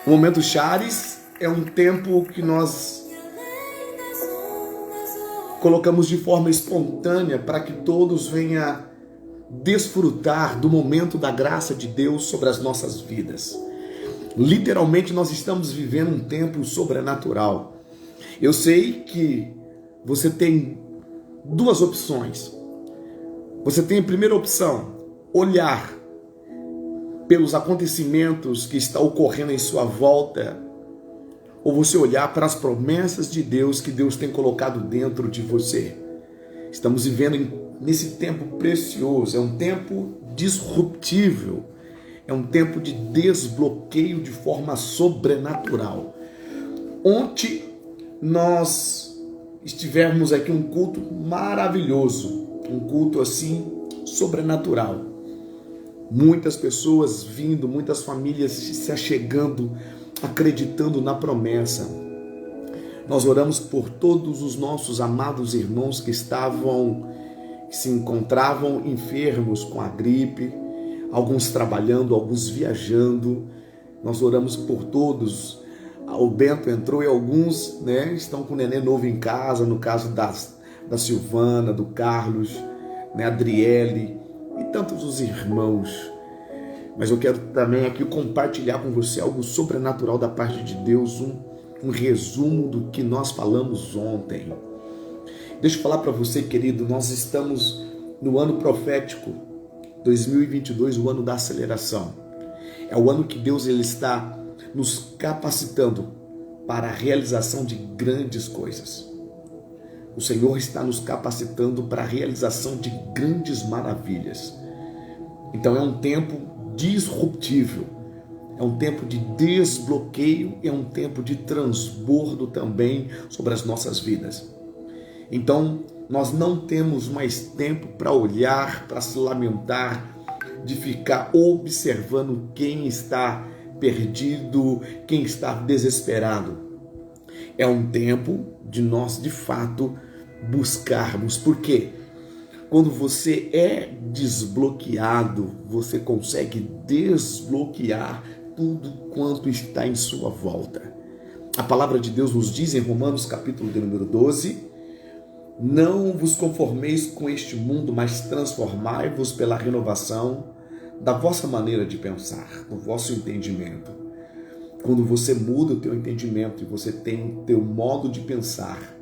O Momento Charis é um tempo que nós colocamos de forma espontânea para que todos venham desfrutar do momento da graça de Deus sobre as nossas vidas. Literalmente nós estamos vivendo um tempo sobrenatural. Eu sei que você tem duas opções. Você tem a primeira opção, olhar pelos acontecimentos que estão ocorrendo em sua volta, ou você olhar para as promessas de Deus que Deus tem colocado dentro de você. Estamos vivendo nesse tempo precioso, é um tempo disruptível, é um tempo de desbloqueio de forma sobrenatural. Ontem nós estivemos aqui um culto maravilhoso, um culto assim sobrenatural. Muitas pessoas vindo, muitas famílias se achegando, acreditando na promessa. Nós oramos por todos os nossos amados irmãos que se encontravam enfermos com a gripe, alguns trabalhando, alguns viajando. Nós oramos por todos. O Bento entrou e alguns, estão com o neném novo em casa, no caso da Silvana, do Carlos, Adriele e tantos os irmãos. Mas eu quero também aqui compartilhar com você algo sobrenatural da parte de Deus, um resumo do que nós falamos ontem. Deixa eu falar para você, querido, nós estamos no ano profético 2022, o ano da aceleração. É o ano que Deus ele está nos capacitando para a realização de grandes coisas. O Senhor está nos capacitando para a realização de grandes maravilhas. Então é um tempo disruptível, é um tempo de desbloqueio, é um tempo de transbordo também sobre as nossas vidas. Então nós não temos mais tempo para olhar, para se lamentar, de ficar observando quem está perdido, quem está desesperado. É um tempo de nós, de fato, buscarmos. Por quê? Quando você é desbloqueado, você consegue desbloquear tudo quanto está em sua volta. A palavra de Deus nos diz em Romanos capítulo de número 12, não vos conformeis com este mundo, mas transformai-vos pela renovação da vossa maneira de pensar, do vosso entendimento. Quando você muda o teu entendimento e você tem o teu modo de pensar,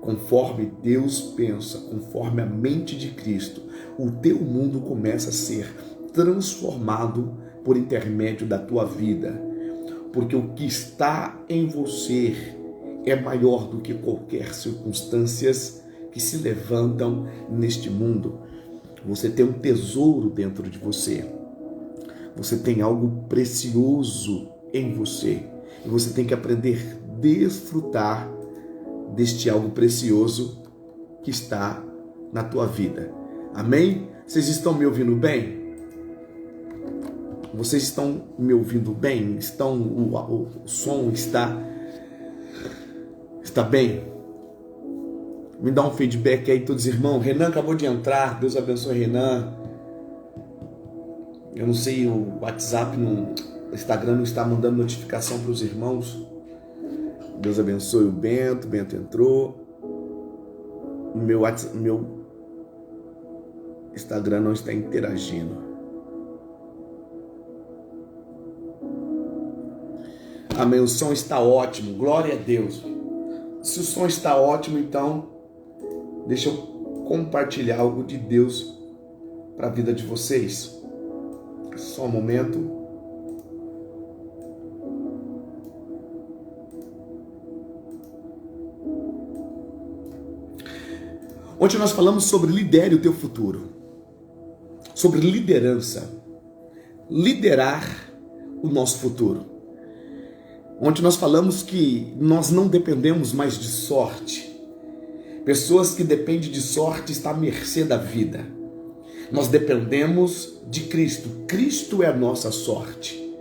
conforme Deus pensa, conforme a mente de Cristo, o teu mundo começa a ser transformado por intermédio da tua vida. Porque o que está em você é maior do que qualquer circunstâncias que se levantam neste mundo. Você tem um tesouro dentro de você. Você tem algo precioso em você. E você tem que aprender a desfrutar deste algo precioso que está na tua vida. Amém? Vocês estão me ouvindo bem? Vocês estão me ouvindo bem? O som está bem? Me dá um feedback aí, todos irmãos. Renan acabou de entrar. Deus abençoe, Renan. Eu não sei, o WhatsApp, o Instagram não está mandando notificação para os irmãos. Deus abençoe o Bento. Bento entrou. O meu Instagram não está interagindo. Amém. O som está ótimo. Glória a Deus. Se o som está ótimo, então deixa eu compartilhar algo de Deus para a vida de vocês. Só um momento. Ontem nós falamos sobre lidere o teu futuro, sobre liderança, liderar o nosso futuro. Ontem nós falamos que nós não dependemos mais de sorte. Pessoas que dependem de sorte estão à mercê da vida. Nós dependemos de Cristo. Cristo é a nossa sorte.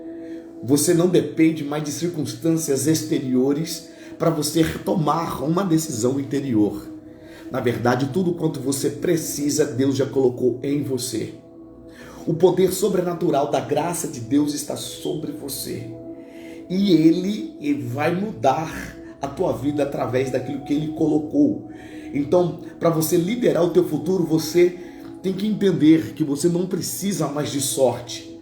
Você não depende mais de circunstâncias exteriores para você tomar uma decisão interior. Na verdade, tudo quanto você precisa, Deus já colocou em você. O poder sobrenatural da graça de Deus está sobre você. e ele vai mudar a tua vida através daquilo que ele colocou. Então, para você liderar o teu futuro, você tem que entender que você não precisa mais de sorte.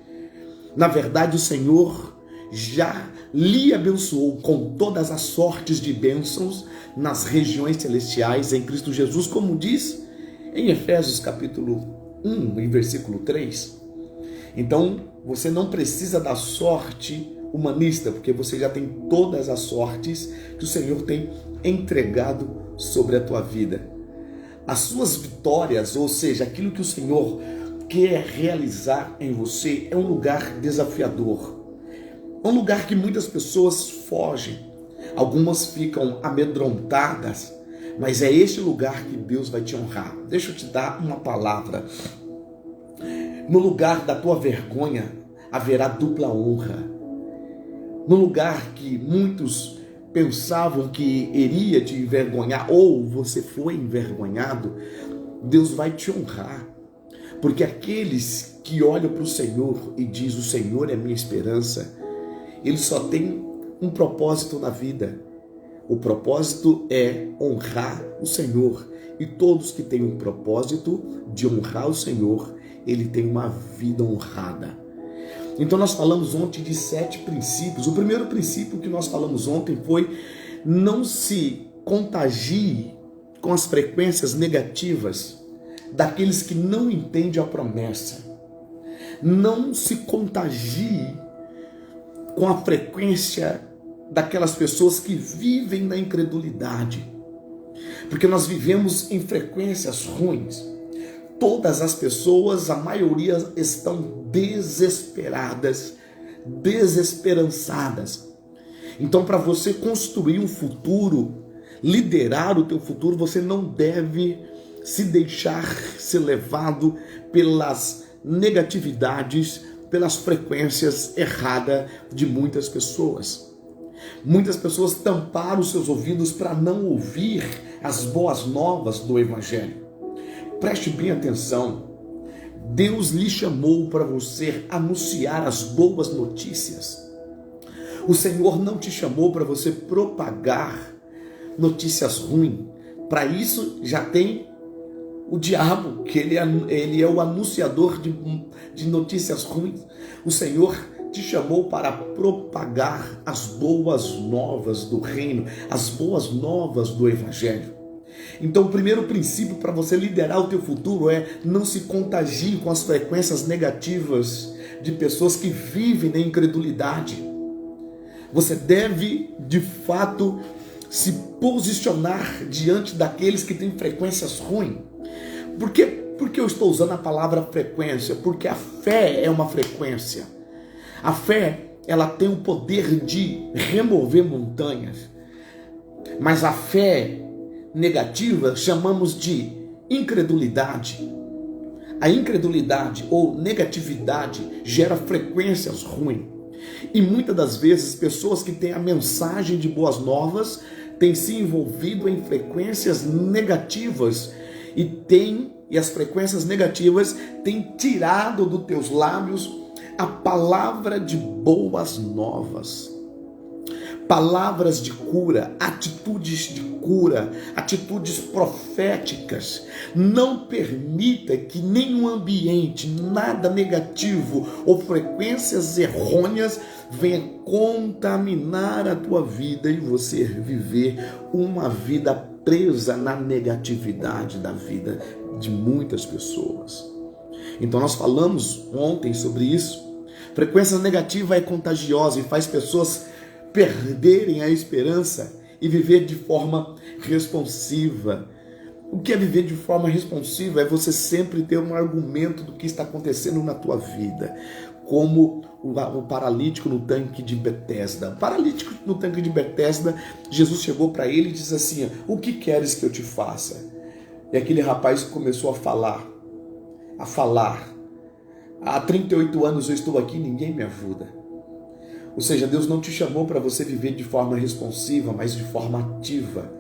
Na verdade, o Senhor já lhe abençoou com todas as sortes de bênçãos nas regiões celestiais em Cristo Jesus, como diz em Efésios capítulo 1, e versículo 3. Então, você não precisa da sorte humanista, porque você já tem todas as sortes que o Senhor tem entregado sobre a tua vida. As suas vitórias, ou seja, aquilo que o Senhor quer realizar em você, é um lugar desafiador. É um lugar que muitas pessoas fogem. Algumas ficam amedrontadas, mas é este lugar que Deus vai te honrar. Deixa eu te dar uma palavra. No lugar da tua vergonha, haverá dupla honra. No lugar que muitos pensavam que iria te envergonhar, ou você foi envergonhado, Deus vai te honrar. Porque aqueles que olham para o Senhor e dizem: o Senhor é minha esperança, eles só têm um propósito na vida. O propósito é honrar o Senhor. E todos que têm um propósito de honrar o Senhor, ele tem uma vida honrada. Então nós falamos ontem de 7 princípios. O primeiro princípio que nós falamos ontem foi: não se contagie com as frequências negativas daqueles que não entendem a promessa. Não se contagie com a frequência daquelas pessoas que vivem na incredulidade. Porque nós vivemos em frequências ruins. Todas as pessoas, a maioria, estão desesperadas, desesperançadas. Então, para você construir um futuro, liderar o teu futuro, você não deve se deixar ser levado pelas negatividades, pelas frequências erradas de muitas pessoas. Muitas pessoas tamparam os seus ouvidos para não ouvir as boas novas do Evangelho. Preste bem atenção. Deus lhe chamou para você anunciar as boas notícias. O Senhor não te chamou para você propagar notícias ruins. Para isso já tem o diabo, que ele é o anunciador de notícias ruins. O Senhor te chamou para propagar as boas novas do reino, as boas novas do Evangelho. Então, o primeiro princípio para você liderar o teu futuro é: não se contagie com as frequências negativas de pessoas que vivem na incredulidade. Você deve, de fato, se posicionar diante daqueles que têm frequências ruins. Por que eu estou usando a palavra frequência? Porque a fé é uma frequência. A fé, ela tem o poder de remover montanhas. Mas a fé negativa chamamos de incredulidade. A incredulidade ou negatividade gera frequências ruins. E muitas das vezes pessoas que têm a mensagem de boas novas têm se envolvido em frequências negativas e as frequências negativas têm tirado dos teus lábios a palavra de boas novas. Palavras de cura, atitudes de cura, atitudes proféticas. Não permita que nenhum ambiente, nada negativo ou frequências errôneas venha contaminar a tua vida e você viver uma vida presa na negatividade da vida de muitas pessoas. Então nós falamos ontem sobre isso. Frequência negativa é contagiosa e faz pessoas perderem a esperança e viver de forma responsiva. O que é viver de forma responsiva? É você sempre ter um argumento do que está acontecendo na tua vida. Como o paralítico no tanque de Betesda. O paralítico no tanque de Betesda, Jesus chegou para ele e disse assim: o que queres que eu te faça? E aquele rapaz começou a falar. Há 38 anos eu estou aqui e ninguém me ajuda. Ou seja, Deus não te chamou para você viver de forma responsiva, mas de forma ativa.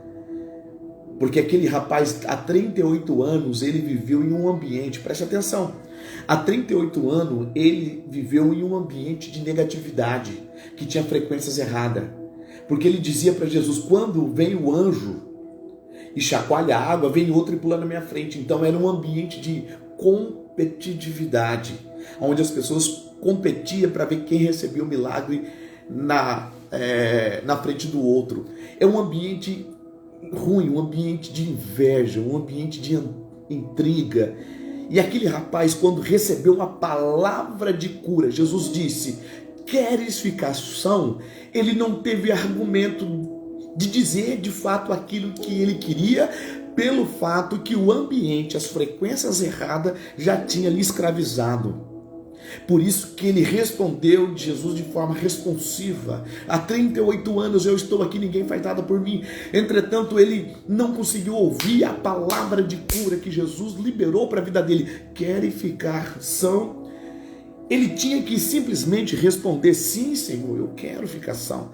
Porque aquele rapaz, há 38 anos, ele viveu em um ambiente, preste atenção, há 38 anos ele viveu em um ambiente de negatividade, que tinha frequências erradas. Porque ele dizia para Jesus, quando vem o anjo e chacoalha a água, vem outro e pula na minha frente. Então era um ambiente de competitividade, onde as pessoas competiam para ver quem recebia o milagre na frente do outro. É um ambiente ruim, um ambiente de inveja, um ambiente de intriga. E aquele rapaz, quando recebeu uma palavra de cura, Jesus disse, queres ficar são? Ele não teve argumento de dizer de fato aquilo que ele queria, pelo fato que o ambiente, as frequências erradas já tinha lhe escravizado. Por isso que ele respondeu de Jesus de forma responsiva. Há 38 anos eu estou aqui, ninguém faz nada por mim. Entretanto, ele não conseguiu ouvir a palavra de cura que Jesus liberou para a vida dele. Querem ficar são? Ele tinha que simplesmente responder, sim, Senhor, eu quero ficar são.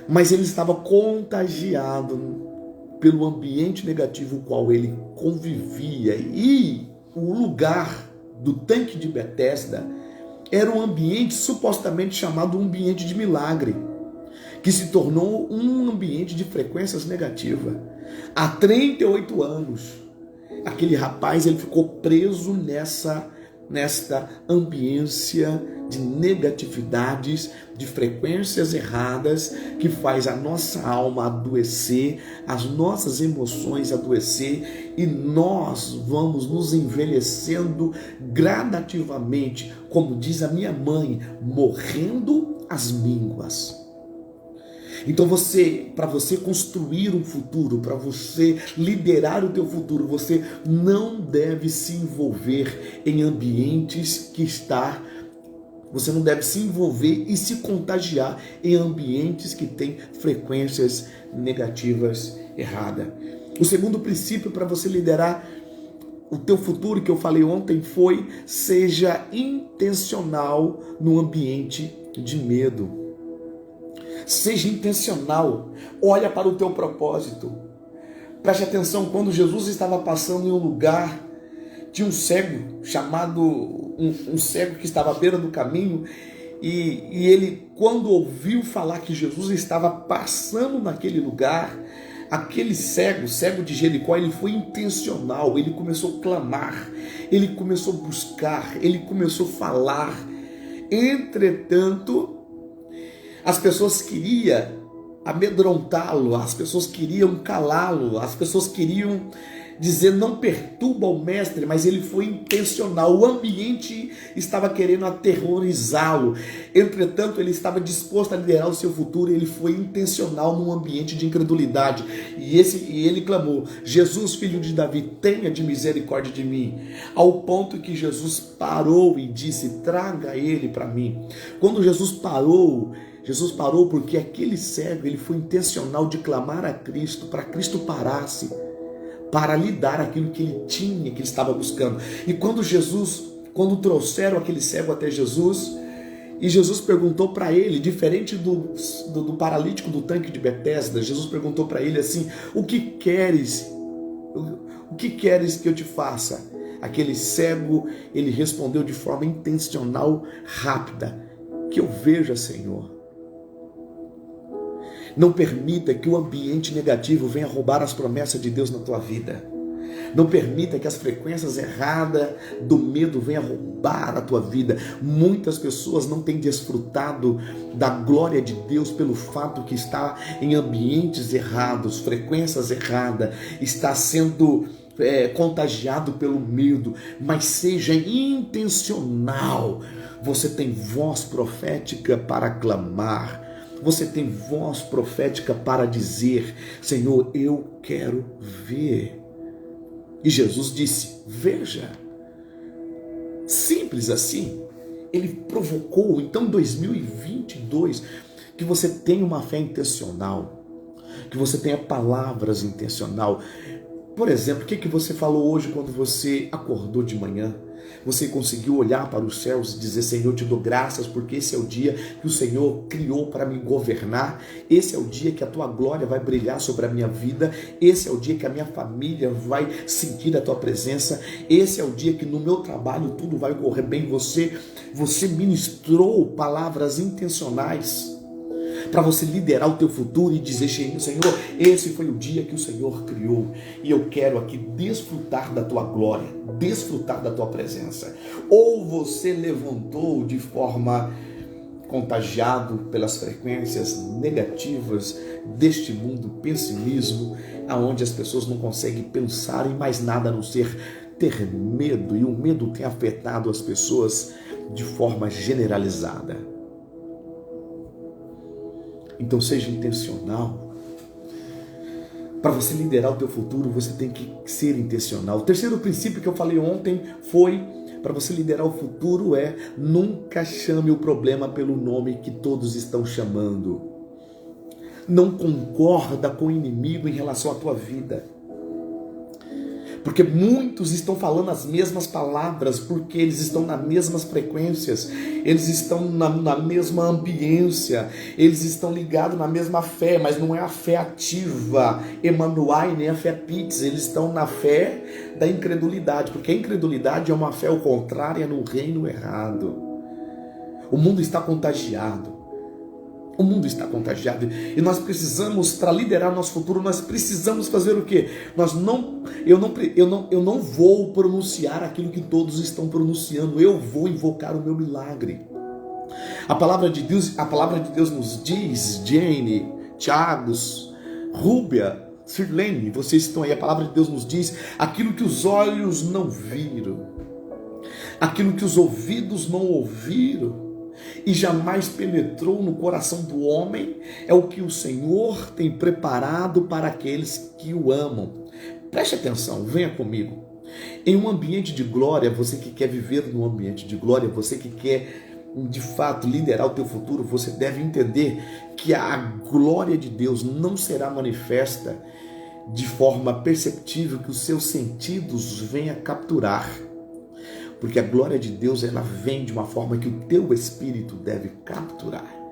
Mas ele estava contagiado pelo ambiente negativo com o qual ele convivia. E o lugar do tanque de Betesda era um ambiente supostamente chamado um ambiente de milagre, que se tornou um ambiente de frequências negativas. Há 38 anos, aquele rapaz ele ficou preso nesta ambiência de negatividades, de frequências erradas, que faz a nossa alma adoecer, as nossas emoções adoecer, e nós vamos nos envelhecendo gradativamente, como diz a minha mãe, morrendo às mínguas. Então para você construir um futuro, para você liderar o teu futuro, você não deve se envolver em ambientes você não deve se envolver e se contagiar em ambientes que têm frequências negativas erradas. O segundo princípio para você liderar o teu futuro, que eu falei ontem, foi: seja intencional no ambiente de medo. Seja intencional, olha para o teu propósito. Preste atenção, quando Jesus estava passando em um lugar, tinha um cego um cego que estava à beira do caminho, e ele, quando ouviu falar que Jesus estava passando naquele lugar, aquele cego de Jericó, ele foi intencional, ele começou a clamar, ele começou a buscar, ele começou a falar. Entretanto, as pessoas queriam amedrontá-lo, as pessoas queriam calá-lo, as pessoas queriam dizer não perturba o mestre, mas ele foi intencional. O ambiente estava querendo aterrorizá-lo. Entretanto, ele estava disposto a liderar o seu futuro, ele foi intencional num ambiente de incredulidade. E ele clamou: Jesus, filho de Davi, tenha de misericórdia de mim. Ao ponto que Jesus parou e disse: traga ele para mim. Quando Jesus parou porque aquele cego, ele foi intencional de clamar a Cristo, para Cristo parasse, para lhe dar aquilo que ele tinha, que ele estava buscando. E quando trouxeram aquele cego até Jesus, e Jesus perguntou para ele, diferente do paralítico do tanque de Betesda, Jesus perguntou para ele assim: o que queres que eu te faça? Aquele cego, ele respondeu de forma intencional, rápida: que eu veja, Senhor. Não permita que o ambiente negativo venha roubar as promessas de Deus na tua vida. Não permita que as frequências erradas do medo venham roubar a tua vida. Muitas pessoas não têm desfrutado da glória de Deus pelo fato que está em ambientes errados, frequências erradas, está sendo contagiado pelo medo. Mas seja intencional. Você tem voz profética para clamar. Você tem voz profética para dizer: Senhor, eu quero ver. E Jesus disse: veja. Simples assim. Ele provocou. Então, em 2022, que você tenha uma fé intencional, que você tenha palavras intencional. Por exemplo, o que você falou hoje quando você acordou de manhã? Você conseguiu olhar para os céus e dizer: Senhor, eu te dou graças porque esse é o dia que o Senhor criou para me governar. Esse é o dia que a tua glória vai brilhar sobre a minha vida. Esse é o dia que a minha família vai sentir a tua presença. Esse é o dia que no meu trabalho tudo vai correr bem. Você ministrou palavras intencionais para você liderar o teu futuro e dizer: Senhor, esse foi o dia que o Senhor criou e eu quero aqui desfrutar da tua glória, desfrutar da tua presença. Ou você levantou de forma contagiado pelas frequências negativas deste mundo, pessimismo, aonde as pessoas não conseguem pensar em mais nada a não ser ter medo, e o medo tem afetado as pessoas de forma generalizada. Então seja intencional. Para você liderar o teu futuro, você tem que ser intencional. O terceiro princípio que eu falei ontem foi: para você liderar o futuro nunca chame o problema pelo nome que todos estão chamando. Não concorda com o inimigo em relação à tua vida. Porque muitos estão falando as mesmas palavras, porque eles estão nas mesmas frequências, eles estão na mesma ambiência, eles estão ligados na mesma fé, mas não é a fé ativa, Emanuai, nem a fé Pitts, eles estão na fé da incredulidade, porque a incredulidade é uma fé ao contrário, no reino errado. O mundo está contagiado. O mundo está contagiado e nós precisamos, para liderar nosso futuro, nós precisamos fazer o quê? Eu não vou pronunciar aquilo que todos estão pronunciando, eu vou invocar o meu milagre. A palavra de Deus nos diz, Jane, Tiago, Rúbia, Sirlene, vocês estão aí, a palavra de Deus nos diz: aquilo que os olhos não viram, aquilo que os ouvidos não ouviram, e jamais penetrou no coração do homem, é o que o Senhor tem preparado para aqueles que o amam. Preste atenção, venha comigo. Em um ambiente de glória, você que quer viver num ambiente de glória, você que quer de fato liderar o teu futuro, você deve entender que a glória de Deus não será manifesta de forma perceptível que os seus sentidos venham capturar. Porque a glória de Deus, ela vem de uma forma que o teu espírito deve capturar.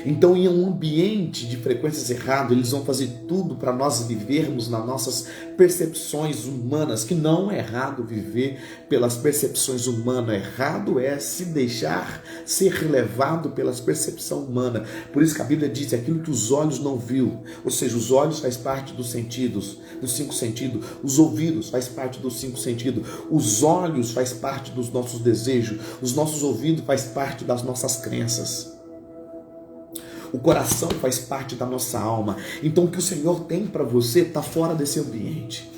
Então, em um ambiente de frequências erradas, eles vão fazer tudo para nós vivermos nas nossas percepções humanas, que não é errado viver pelas percepções humanas, errado é se deixar ser levado pelas percepções humanas. Por isso que a Bíblia diz: aquilo que os olhos não viu, ou seja, os olhos faz parte dos sentidos, dos 5 sentidos, os ouvidos faz parte dos 5 sentidos, os olhos faz parte dos nossos desejos, os nossos ouvidos faz parte das nossas crenças. O coração faz parte da nossa alma. Então o que o Senhor tem para você está fora desse ambiente.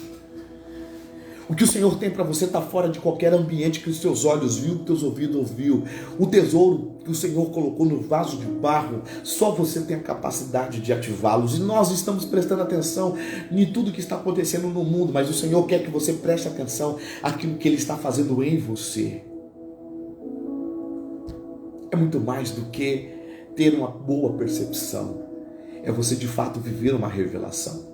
O que o Senhor tem para você está fora de qualquer ambiente que os teus olhos viu, que os teus ouvidos ouviu. O tesouro que o Senhor colocou no vaso de barro, só você tem a capacidade de ativá-los. E nós estamos prestando atenção em tudo que está acontecendo no mundo, mas o Senhor quer que você preste atenção àquilo que Ele está fazendo em você. É muito mais do que ter uma boa percepção, é você de fato viver uma revelação.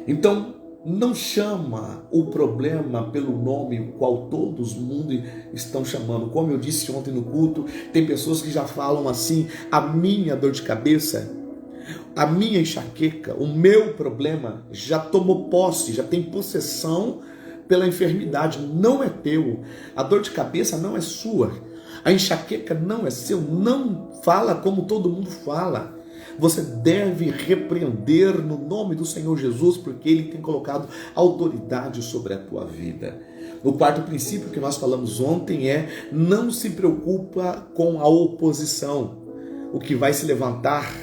Então, não chama o problema pelo nome o qual todos o mundo estão chamando. Como eu disse ontem no culto, tem pessoas que já falam assim: a minha dor de cabeça, a minha enxaqueca, o meu problema já tomou posse, já tem possessão pela enfermidade. Não é teu, a dor de cabeça não é sua, a enxaqueca não é seu. Não fala como todo mundo fala. Você deve repreender no nome do Senhor Jesus, porque Ele tem colocado autoridade sobre a tua vida. O quarto princípio que nós falamos ontem é: não se preocupa com a oposição. O que vai se levantar,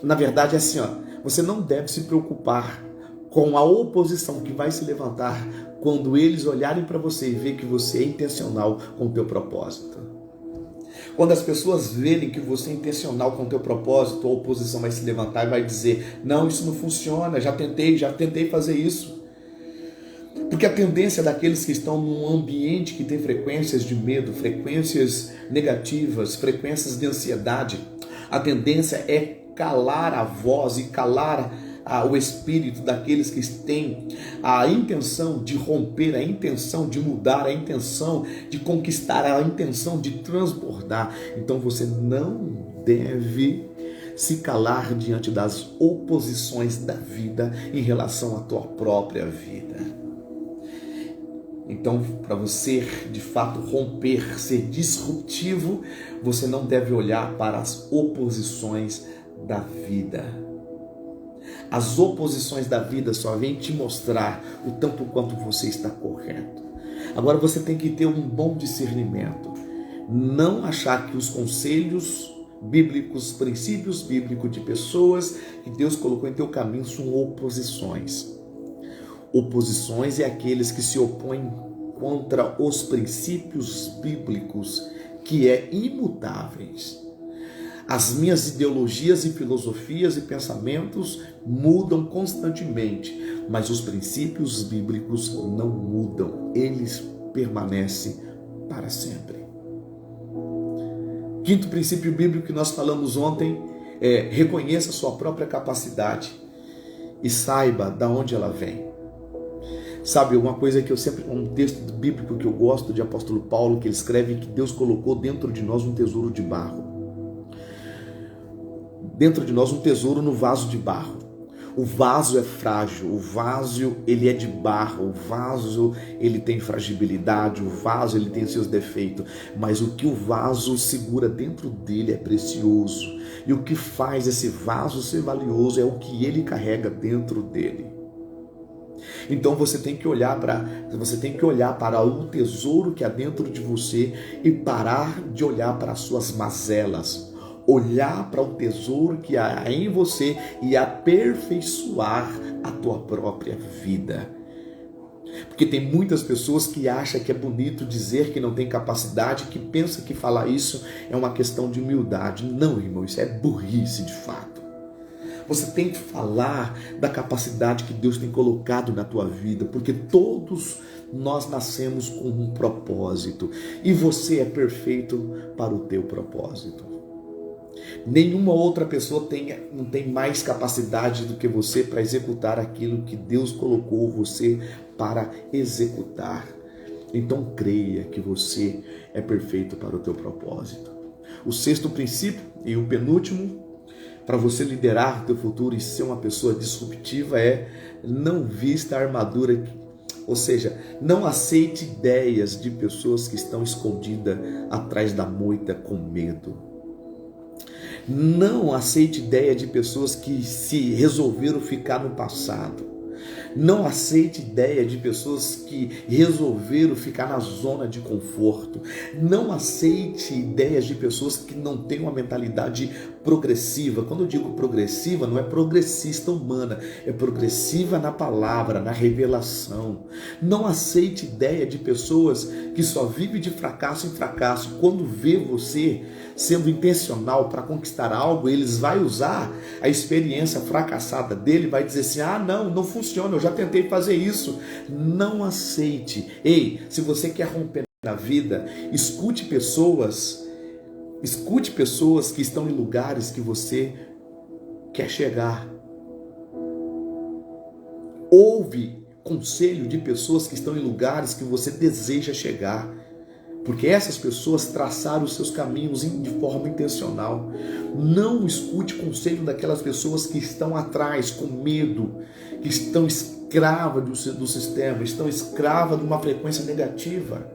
na verdade é assim, você não deve se preocupar com a oposição que vai se levantar quando eles olharem para você e ver que você é intencional com o teu propósito. Quando as pessoas verem que você é intencional com o teu propósito, a oposição vai se levantar e vai dizer: não, isso não funciona, já tentei fazer isso. Porque a tendência daqueles que estão num ambiente que tem frequências de medo, frequências negativas, frequências de ansiedade, a tendência é calar a voz e calar o espírito daqueles que têm a intenção de romper, a intenção de mudar, a intenção de conquistar, a intenção de transbordar. Então você não deve se calar diante das oposições da vida em relação à tua própria vida. Então, para você de fato romper, ser disruptivo, você não deve olhar para as oposições da vida. As oposições da vida só vêm te mostrar o tanto quanto você está correto. Agora você tem que ter um bom discernimento. Não achar que os conselhos bíblicos, princípios bíblicos de pessoas que Deus colocou em teu caminho são oposições. Oposições é aqueles que se opõem contra os princípios bíblicos, que é imutáveis. As minhas ideologias e filosofias e pensamentos mudam constantemente, mas os princípios bíblicos não mudam, eles permanecem para sempre. Quinto princípio bíblico que nós falamos ontem é: reconheça a sua própria capacidade e saiba de onde ela vem. Sabe, uma coisa que eu sempre, um texto bíblico que eu gosto de apóstolo Paulo, que ele escreve que Deus colocou dentro de nós um tesouro de barro. Dentro de nós um tesouro no vaso de barro. O vaso é frágil, o vaso ele é de barro, o vaso ele tem fragilidade, o vaso ele tem seus defeitos, mas o que o vaso segura dentro dele é precioso. E o que faz esse vaso ser valioso é o que ele carrega dentro dele. Então você tem que olhar para o tesouro que há dentro de você e parar de olhar para as suas mazelas. Olhar para o tesouro que há em você e aperfeiçoar a tua própria vida. Porque tem muitas pessoas que acham que é bonito dizer que não tem capacidade, que pensam que falar isso é uma questão de humildade. Não, irmão, isso é burrice de fato. Você tem que falar da capacidade que Deus tem colocado na tua vida, porque todos nós nascemos com um propósito e você é perfeito para o teu propósito. Nenhuma outra pessoa não tem mais capacidade do que você para executar aquilo que Deus colocou você para executar. Então creia que você é perfeito para o teu propósito. O sexto princípio e o penúltimo, para você liderar o teu futuro e ser uma pessoa disruptiva, é: não vista a armadura, ou seja, não aceite ideias de pessoas que estão escondidas atrás da moita com medo. Não aceite ideia de pessoas que se resolveram ficar no passado. Não aceite ideia de pessoas que resolveram ficar na zona de conforto. Não aceite ideias de pessoas que não têm uma mentalidade progressiva. Quando eu digo progressiva, não é progressista humana, é progressiva na palavra, na revelação. Não aceite ideia de pessoas que só vivem de fracasso em fracasso. Quando vê você sendo intencional para conquistar algo, eles vão usar a experiência fracassada dele, vai dizer assim: ah, não funciona, eu já tentei fazer isso. Não aceite. Ei, se você quer romper na vida, escute pessoas que estão em lugares que você quer chegar. Ouve conselho de pessoas que estão em lugares que você deseja chegar. Porque essas pessoas traçaram os seus caminhos de forma intencional. Não escute conselho daquelas pessoas que estão atrás, com medo, que estão escravas do sistema, estão escravas de uma frequência negativa.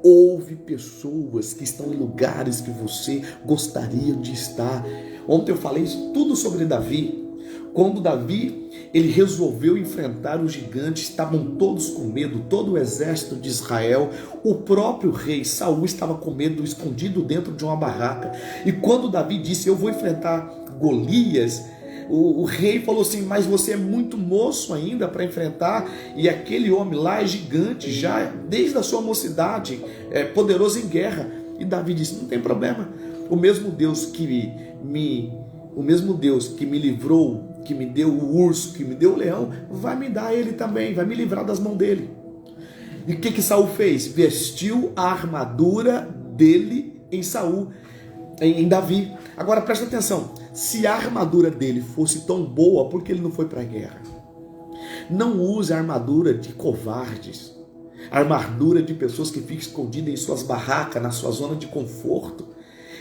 Ouve pessoas que estão em lugares que você gostaria de estar. Ontem eu falei tudo sobre Davi. Quando Davi ele resolveu enfrentar os gigantes, estavam todos com medo, todo o exército de Israel, o próprio rei Saul estava com medo, escondido dentro de uma barraca. E quando Davi disse: eu vou enfrentar Golias, o rei falou assim: mas você é muito moço ainda para enfrentar, e aquele homem lá é gigante já, desde a sua mocidade, é poderoso em guerra. E Davi disse: não tem problema, o mesmo Deus que me livrou, que me deu o urso, que me deu o leão, vai me dar ele também, vai me livrar das mãos dele. E o que Saul fez? Vestiu a armadura dele em Saul. em Davi. Agora presta atenção, se a armadura dele fosse tão boa, por que ele não foi para a guerra? Não use a armadura de covardes, a armadura de pessoas que ficam escondidas em suas barracas, na sua zona de conforto.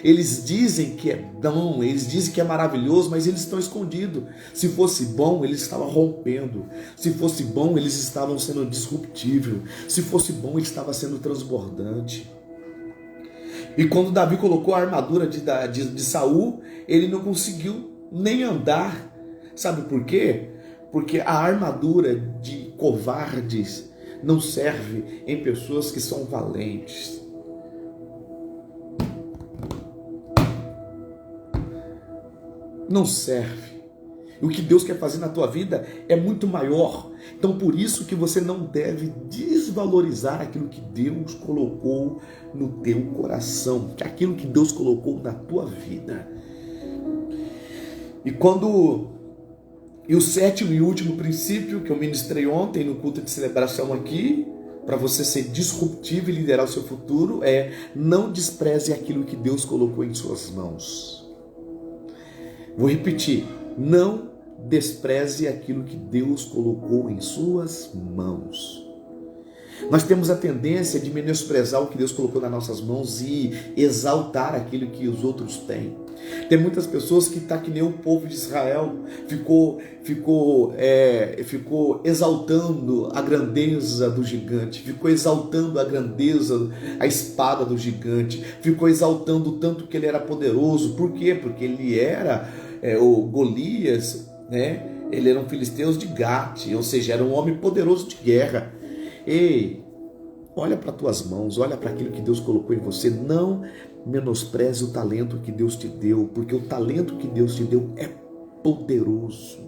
Eles dizem que é bom, eles dizem que é maravilhoso, mas eles estão escondidos. Se fosse bom, eles estavam rompendo. Se fosse bom, eles estavam sendo disruptível. Se fosse bom, ele estava sendo transbordante. E quando Davi colocou a armadura de Saul, ele não conseguiu nem andar. Sabe por quê? Porque a armadura de covardes não serve em pessoas que são valentes. Não serve. O que Deus quer fazer na tua vida é muito maior. Então por isso que você não deve desvalorizar aquilo que Deus colocou no teu coração, aquilo que Deus colocou na tua vida. E o sétimo e último princípio que eu ministrei ontem no culto de celebração aqui, para você ser disruptivo e liderar o seu futuro, é: não despreze aquilo que Deus colocou em suas mãos. Vou repetir, não despreze aquilo que Deus colocou em suas mãos. Nós temos a tendência de menosprezar o que Deus colocou nas nossas mãos e exaltar aquilo que os outros têm. Tem muitas pessoas que estão que nem o povo de Israel, ficou exaltando a grandeza do gigante, ficou exaltando a grandeza, a espada do gigante, ficou exaltando o tanto que ele era poderoso. Por quê? Porque ele era o Golias, né? Ele era um filisteu de Gate, ou seja, era um homem poderoso de guerra. Ei, olha para tuas mãos, olha para aquilo que Deus colocou em você. Não menospreze o talento que Deus te deu, porque o talento que Deus te deu é poderoso.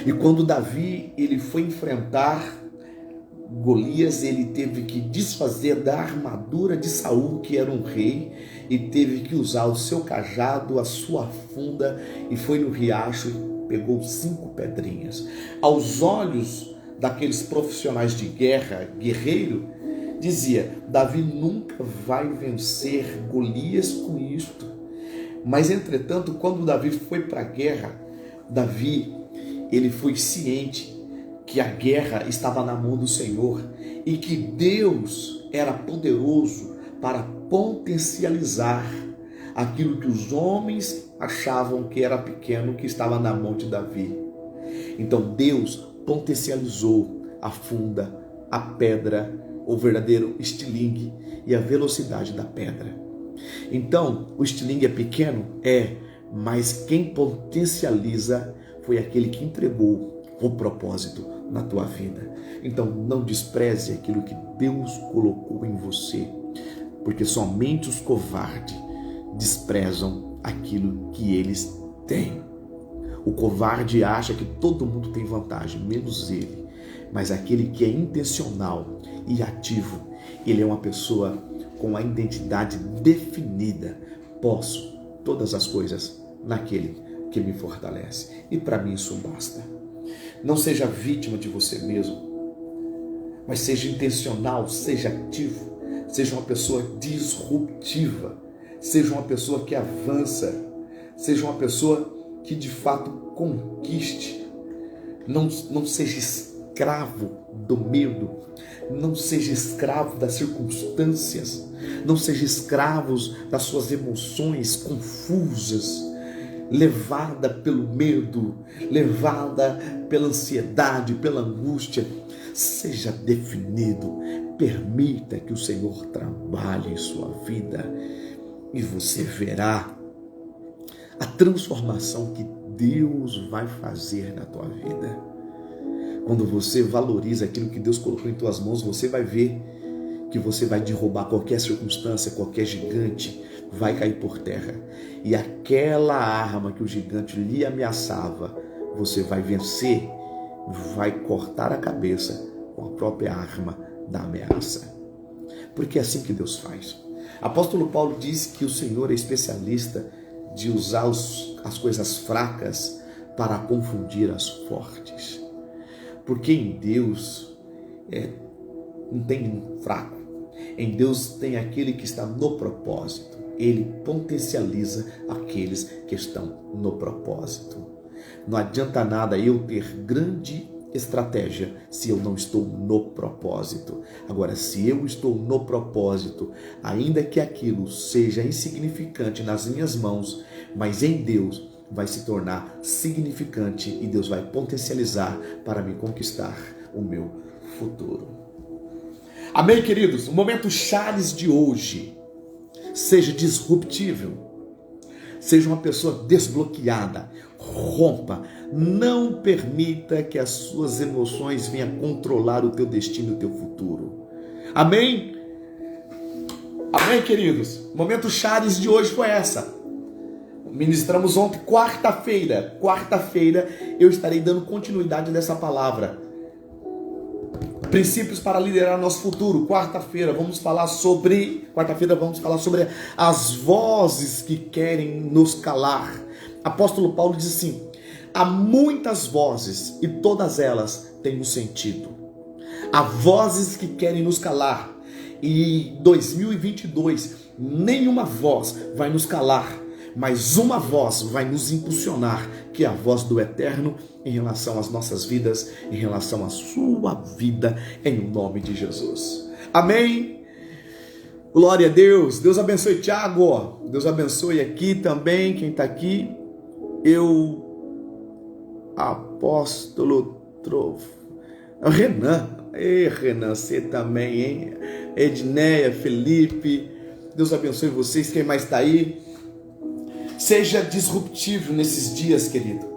E quando Davi ele foi enfrentar Golias, ele teve que desfazer da armadura de Saul, que era um rei, e teve que usar o seu cajado, a sua funda, e foi no riacho e pegou 5 pedrinhas. Aos olhos daqueles profissionais de guerra, guerreiro, dizia: Davi nunca vai vencer Golias com isto. Mas entretanto, quando Davi foi para a guerra, Davi ele foi ciente que a guerra estava na mão do Senhor e que Deus era poderoso para potencializar aquilo que os homens achavam que era pequeno, que estava na mão de Davi. Então Deus potencializou a funda, a pedra, o verdadeiro estilingue e a velocidade da pedra. Então, o estilingue é pequeno? Mas quem potencializa foi aquele que entregou o propósito na tua vida. Então, não despreze aquilo que Deus colocou em você, porque somente os covardes desprezam aquilo que eles têm. O covarde acha que todo mundo tem vantagem, menos ele. Mas aquele que é intencional e ativo, ele é uma pessoa com a identidade definida. Posso todas as coisas naquele que me fortalece. E para mim isso basta. Não seja vítima de você mesmo, mas seja intencional, seja ativo, seja uma pessoa disruptiva, seja uma pessoa que avança, seja uma pessoa que de fato conquiste. Não seja escravo do medo, não seja escravo das circunstâncias, não seja escravo das suas emoções confusas, levada pelo medo, levada pela ansiedade, pela angústia. Seja definido, permita que o Senhor trabalhe em sua vida e você verá a transformação que Deus vai fazer na tua vida. Quando você valoriza aquilo que Deus colocou em tuas mãos, você vai ver que você vai derrubar qualquer circunstância, qualquer gigante vai cair por terra. E aquela arma que o gigante lhe ameaçava, você vai vencer, vai cortar a cabeça com a própria arma da ameaça. Porque é assim que Deus faz. Apóstolo Paulo diz que o Senhor é especialista de usar as coisas fracas para confundir as fortes. Porque em Deus não tem fraco. Em Deus tem aquele que está no propósito. Ele potencializa aqueles que estão no propósito. Não adianta nada eu ter grande estratégia se eu não estou no propósito. Agora, se eu estou no propósito, ainda que aquilo seja insignificante nas minhas mãos, mas em Deus vai se tornar significante e Deus vai potencializar para me conquistar o meu futuro. Amém, queridos? O momento Chaves de hoje: seja disruptível, seja uma pessoa desbloqueada, rompa, não permita que as suas emoções venham controlar o teu destino e o teu futuro. Amém? Amém, queridos? O momento Chaves de hoje foi essa. Ministramos ontem, quarta-feira eu estarei dando continuidade dessa palavra. Princípios para liderar nosso futuro. Quarta-feira vamos falar sobre as vozes que querem nos calar. Apóstolo Paulo diz assim: há muitas vozes e todas elas têm um sentido. Há vozes que querem nos calar. E 2022, nenhuma voz vai nos calar, mas uma voz vai nos impulsionar, que é a voz do Eterno em relação às nossas vidas, em relação à sua vida, em nome de Jesus. Amém? Glória a Deus. Deus abençoe Tiago. Deus abençoe aqui também, quem está aqui. Apóstolo Renan. Renan, você também, hein? Edneia, Felipe. Deus abençoe vocês. Quem mais está aí? Seja disruptivo nesses dias, querido.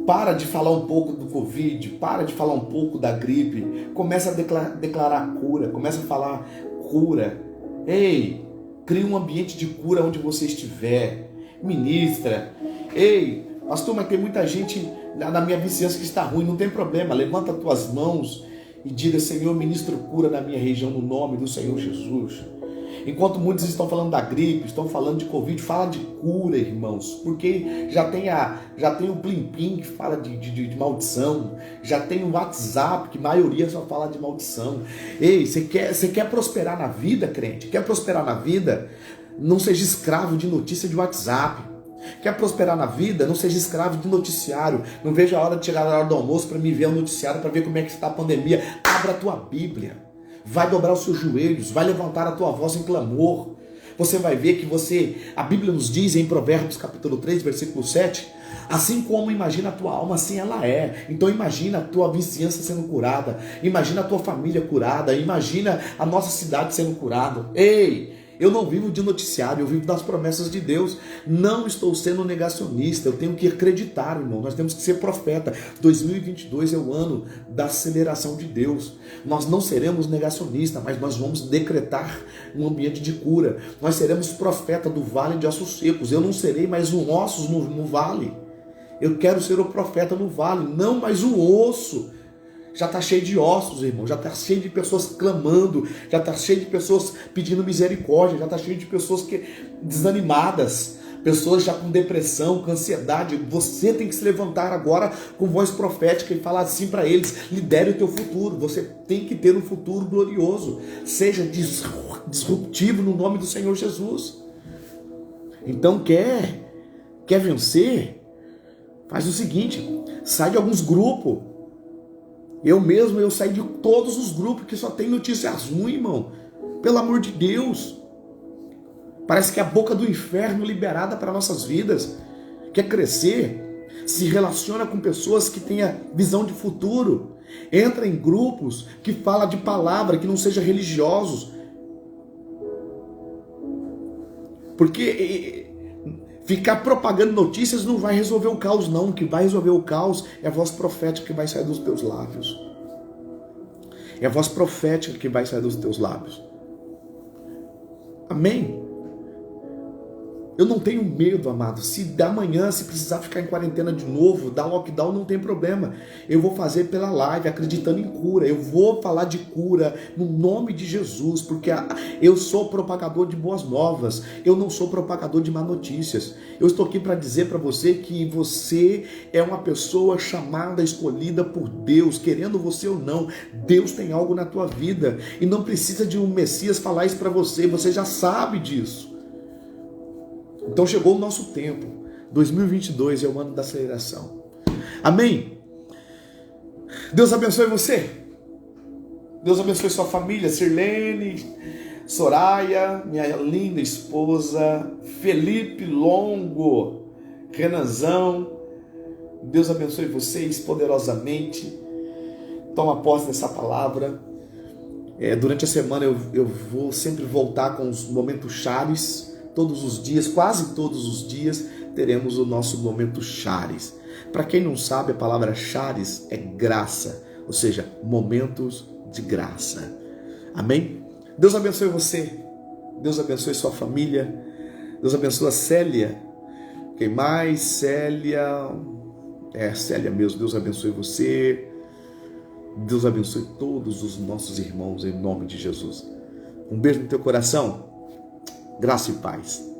Para de falar um pouco do Covid, para de falar um pouco da gripe. Começa a declarar cura, começa a falar cura. Ei, crie um ambiente de cura onde você estiver. Ministra. Ei, pastor, mas tem muita gente na minha vizinhança que está ruim. Não tem problema, levanta as tuas mãos e diga: Senhor, ministro cura na minha região, no nome do Senhor Jesus. Enquanto muitos estão falando da gripe, estão falando de Covid, fala de cura, irmãos. Porque já tem o Plim Plim que fala de maldição. Já tem o WhatsApp, que a maioria só fala de maldição. Ei, você quer prosperar na vida, crente? Quer prosperar na vida? Não seja escravo de notícia de WhatsApp. Quer prosperar na vida? Não seja escravo de noticiário. Não veja a hora de chegar na hora do almoço para me ver o noticiário, para ver como é que está a pandemia. Abra a tua Bíblia. Vai dobrar os seus joelhos, vai levantar a tua voz em clamor. Você vai ver que a Bíblia nos diz em Provérbios capítulo 3, versículo 7, assim como imagina a tua alma, assim ela é. Então imagina a tua vizinhança sendo curada, imagina a tua família curada, imagina a nossa cidade sendo curada. Ei! Eu não vivo de noticiário, eu vivo das promessas de Deus. Não estou sendo negacionista, eu tenho que acreditar, irmão. Nós temos que ser profeta. 2022 é o ano da aceleração de Deus. Nós não seremos negacionistas, mas nós vamos decretar um ambiente de cura. Nós seremos profeta do vale de ossos secos. Eu não serei mais um ossos no vale. Eu quero ser o profeta no vale, não mais um osso. Já está cheio de ossos, irmão. Já está cheio de pessoas clamando. Já está cheio de pessoas pedindo misericórdia. Já está cheio de pessoas desanimadas. Pessoas já com depressão, com ansiedade. Você tem que se levantar agora com voz profética e falar assim para eles: lidere o teu futuro. Você tem que ter um futuro glorioso. Seja disruptivo no nome do Senhor Jesus. Então quer vencer? Faz o seguinte: sai de alguns grupos. Eu saí de todos os grupos que só tem notícias ruins, irmão. Pelo amor de Deus. Parece que é a boca do inferno liberada para nossas vidas. Quer crescer? Se relaciona com pessoas que tenham visão de futuro. Entra em grupos que falam de palavra, que não sejam religiosos. Porque ficar propagando notícias não vai resolver o caos, não. O que vai resolver o caos é a voz profética que vai sair dos teus lábios. É a voz profética que vai sair dos teus lábios. Amém? Eu não tenho medo, amado. Se da manhã, se precisar ficar em quarentena de novo, dar lockdown, não tem problema. Eu vou fazer pela live, acreditando em cura. Eu vou falar de cura no nome de Jesus, porque eu sou propagador de boas novas. Eu não sou propagador de má notícias. Eu estou aqui para dizer para você que você é uma pessoa chamada, escolhida por Deus, querendo você ou não. Deus tem algo na tua vida e não precisa de um Messias falar isso para você. Você já sabe disso. Então chegou o nosso tempo. 2022 é o ano da aceleração. Amém? Deus abençoe você. Deus abençoe sua família, Sirlene, Soraya, minha linda esposa, Felipe Longo, Renanzão. Deus abençoe vocês poderosamente. Toma posse dessa palavra. Durante a semana eu vou sempre voltar com os momentos chaves. Todos os dias, quase todos os dias, teremos o nosso momento chaves. Para quem não sabe, a palavra chaves é graça, ou seja, momentos de graça. Amém? Deus abençoe você. Deus abençoe sua família. Deus abençoe a Célia. Quem mais? Célia. Célia mesmo. Deus abençoe você. Deus abençoe todos os nossos irmãos em nome de Jesus. Um beijo no teu coração. Graça e paz.